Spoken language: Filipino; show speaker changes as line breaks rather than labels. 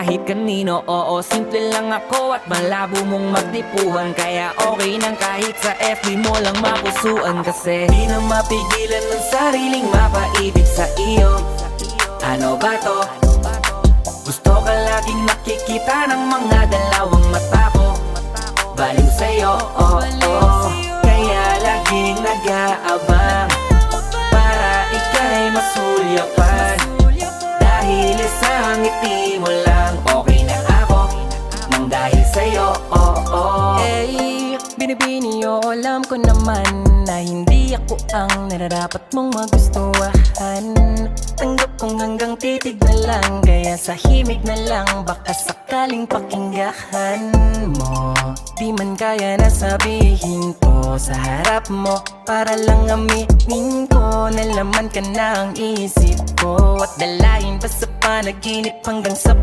kahit kanino. Oo, simple lang ako at malabo mong magdipuhan, kaya okay nang kahit sa FB mo lang mapusuan. Kasi di na mapigilan ng sariling mapaibig sa iyo. Ano ba to? Gusto ka laging nakikita ng mga dalawang mata ko. Baliw sa'yo, oh, oh. Kaya laging nag-aabang para ika'y masulyapan. Dahil isang ngiti mo lang, okay na ako nang dahil sa'yo, oh, oh.
Eh, binibini o alam ko naman na hindi ako ang nararapat mong magustuhan. Tanggap kong hanggang titig na lang, kaya sa himig na lang baka sakaling pakinggan mo. Di man kaya na sabihin ko sa harap mo, para lang aminin ko na laman ka na ang isip ko. At dalayin pa sa panaginip hanggang sa